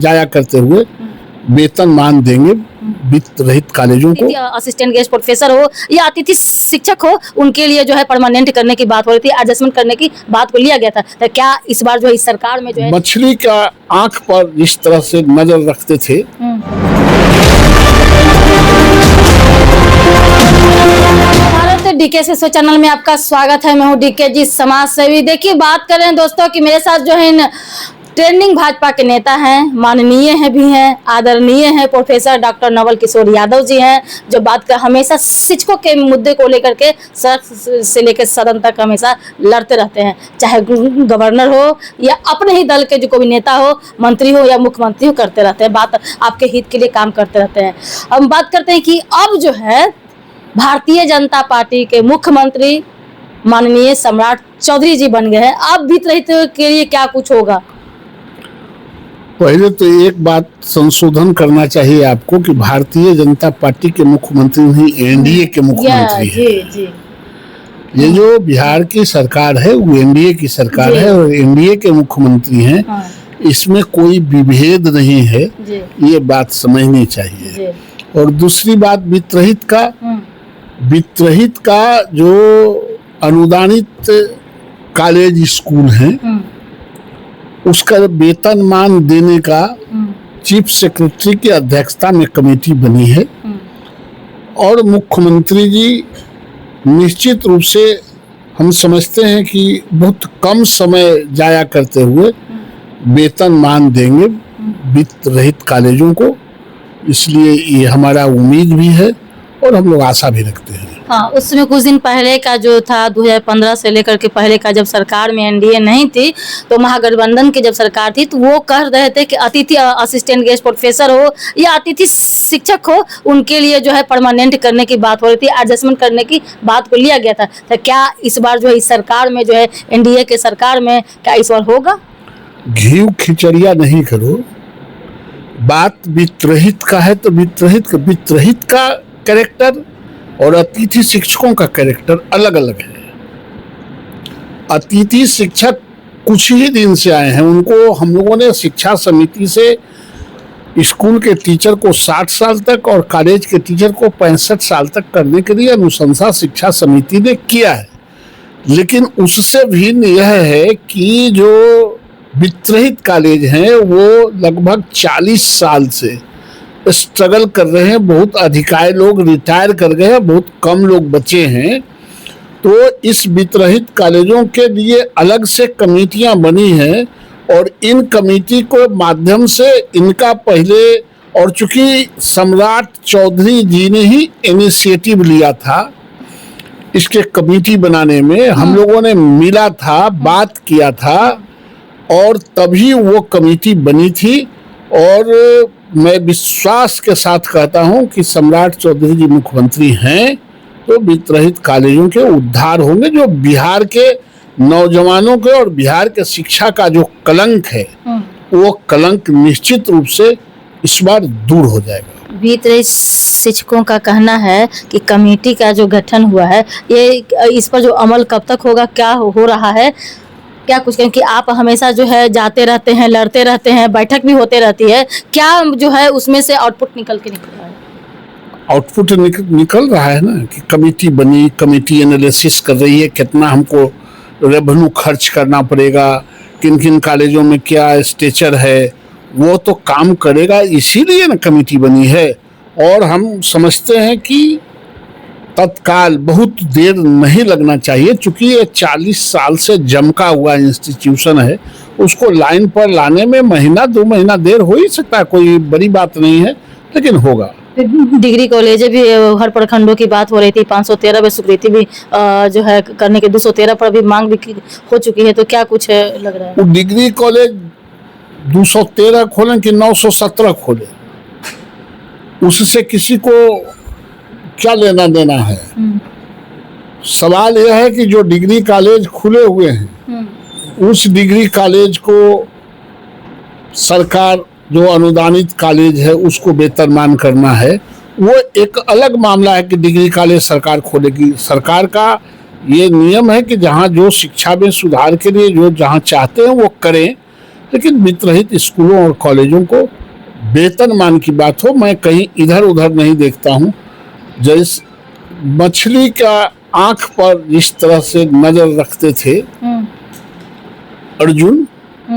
जाया करते हुए वेतन मान देंगे वित्त रहित कॉलेजों को। असिस्टेंट गेस्ट प्रोफेसर हो या अतिथि शिक्षक हो, उनके लिए जो है परमानेंट करने की बात हो रही थी, एडजस्टमेंट करने की बात को लिया गया था। तो क्या इस बार जो है इस सरकार में जो है मछली का आंख पर जिस तरह से नजर रखते थे, डीके से चैनल में आपका स्वागत है। मैं हूं डीके जी, समाज सेवी। देखिए, बात कर रहे हैं दोस्तों कि मेरे साथ जो है ट्रेंडिंग भाजपा के नेता हैं, माननीय हैं भी हैं, आदरणीय हैं, प्रोफेसर डॉक्टर नवल किशोर यादव जी हैं, जो बात कर हमेशा शिक्षकों के मुद्दे को लेकर के सदन से लेकर सदन तक हमेशा लड़ते रहते हैं, चाहे गवर्नर हो या अपने ही दल के जो कोई नेता हो, मंत्री हो या मुख्यमंत्री हो, करते रहते हैं बात, आपके हित के लिए काम करते रहते हैं। हम बात करते हैं कि अब जो है भारतीय जनता पार्टी के मुख्यमंत्री माननीय सम्राट चौधरी जी बन गए हैं। अब वित्त रहित के लिए क्या कुछ होगा? पहले तो एक बात संशोधन करना चाहिए आपको कि भारतीय जनता पार्टी के मुख्यमंत्री नहीं, एनडीए के मुख्यमंत्री हैं। ये जो बिहार की सरकार है वो एनडीए की सरकार है और एनडीए के मुख्यमंत्री हैं। इसमें कोई विभेद नहीं है, ये बात समझनी चाहिए। और दूसरी बात, वित्त रहित का जो अनुदानित कॉलेज स्कूल हैं, उसका वेतनमान देने का चीफ सेक्रेटरी की अध्यक्षता में कमेटी बनी है और मुख्यमंत्री जी निश्चित रूप से हम समझते हैं कि बहुत कम समय जाया करते हुए वेतनमान देंगे वित्त रहित कॉलेजों को। इसलिए ये हमारा उम्मीद भी है और हम लोग आशा भी रखते हैं। हाँ, उसमें कुछ दिन पहले का जो था 2015 से लेकर के पहले का, जब सरकार में एनडीए नहीं थी तो महागठबंधन की जब सरकार थी, तो वो कह रहे थे कि अतिथि असिस्टेंट गेस्ट प्रोफेसर हो या अतिथि शिक्षक हो, उनके लिए जो है परमानेंट करने की बात हो रही थी, एडजस्टमेंट करने की बात को लिया गया था। तो क्या इस बार जो है इस सरकार में जो है एनडीए के सरकार में क्या इस बार होगा? घी खिचड़िया नहीं करो, बात वित्त रहित का है तो वित्त रहित का कैरेक्टर और अतिथि शिक्षकों का कैरेक्टर अलग अलग है। अतिथि शिक्षक कुछ ही दिन से आए हैं, उनको हम लोगों ने शिक्षा समिति से स्कूल के टीचर को 60 साल तक और कॉलेज के टीचर को 65 साल तक करने के लिए अनुशंसा शिक्षा समिति ने किया है। लेकिन उससे भिन्न यह है कि जो वित्त रहित कॉलेज हैं वो लगभग 40 साल से स्ट्रगल कर रहे हैं। बहुत अधिकारी लोग रिटायर कर गए हैं, बहुत कम लोग बचे हैं। तो इस वित्त रहित कॉलेजों के लिए अलग से कमेटियां बनी हैं और इन कमेटी को माध्यम से इनका पहले, और चूंकि सम्राट चौधरी जी ने ही इनिशिएटिव लिया था इसके कमेटी बनाने में, हम लोगों ने मिला था, बात किया था और तभी वो कमेटी बनी थी। और मैं विश्वास के साथ कहता हूं कि सम्राट चौधरी जी मुख्यमंत्री हैं तो वित्त रहित कॉलेजों के उद्धार होंगे। जो बिहार के नौजवानों के और बिहार के शिक्षा का जो कलंक है, वो कलंक निश्चित रूप से इस बार दूर हो जाएगा। वित्त रहित शिक्षकों का कहना है कि कमेटी का जो गठन हुआ है, ये इस पर जो अमल कब तक होगा, क्या हो रहा है, क्या कुछ कहें कि आप हमेशा जो है जाते रहते हैं, लड़ते रहते हैं, बैठक भी होते रहती है, क्या जो है उसमें से आउटपुट निकल रहा है? आउटपुट निकल रहा है ना कि कमेटी बनी, कमेटी एनालिसिस कर रही है कितना हमको रेवेन्यू खर्च करना पड़ेगा, किन किन कॉलेजों में क्या स्ट्रक्चर है, वो तो काम करेगा। इसीलिए ना कमेटी बनी है। और हम समझते हैं कि तत्काल बहुत देर नहीं लगना चाहिए, चूंकि ये 40 साल से जमका हुआ इंस्टीट्यूशन है, उसको लाइन पर लाने में महीना 2 महीना देर हो ही सकता है, कोई बड़ी बात नहीं है, लेकिन होगा। डिग्री कॉलेज भी हर प्रखंडों की बात हो रही थी, 513 में स्वीकृति भी जो है करने के 213 पर भी मांग भी हो चुकी है। तो क्या कुछ लग रहा है? वो डिग्री कॉलेज 213 खोलें कि 917 खोलें, उससे किसी को क्या लेना देना है। सवाल यह है कि जो डिग्री कॉलेज खुले हुए हैं, उस डिग्री कॉलेज को सरकार, जो अनुदानित कॉलेज है, उसको वेतनमान करना है। वो एक अलग मामला है कि डिग्री कॉलेज सरकार खोलेगी। सरकार का ये नियम है कि जहाँ जो शिक्षा में सुधार के लिए जो जहाँ चाहते हैं वो करें, लेकिन वित्तरहित स्कूलों और कॉलेजों को वेतनमान की बात हो, मैं कहीं इधर उधर नहीं देखता हूँ। जैसे मछली का आंख पर जिस तरह से नजर रखते थे अर्जुन,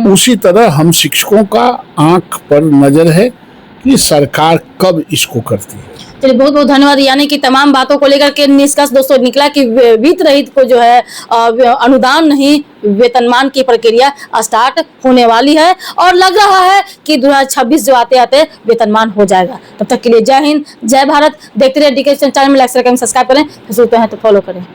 उसी तरह हम शिक्षकों का आंख पर नजर है कि सरकार कब इसको करती है। चलिए बहुत बहुत धन्यवाद। यानी कि तमाम बातों को लेकर के निष्कर्ष दोस्तों निकला कि वित्त रहित को जो है अनुदान नहीं, वेतनमान की प्रक्रिया स्टार्ट होने वाली है और लग रहा है कि 2026 जो आते आते वेतनमान हो जाएगा। तब तक के लिए जय हिंद, जय भारत। देखते रहिए डीके चैनल में, लाइक शेयर करें, सब्सक्राइब करें, फेसबुक पे हैं तो फॉलो करें।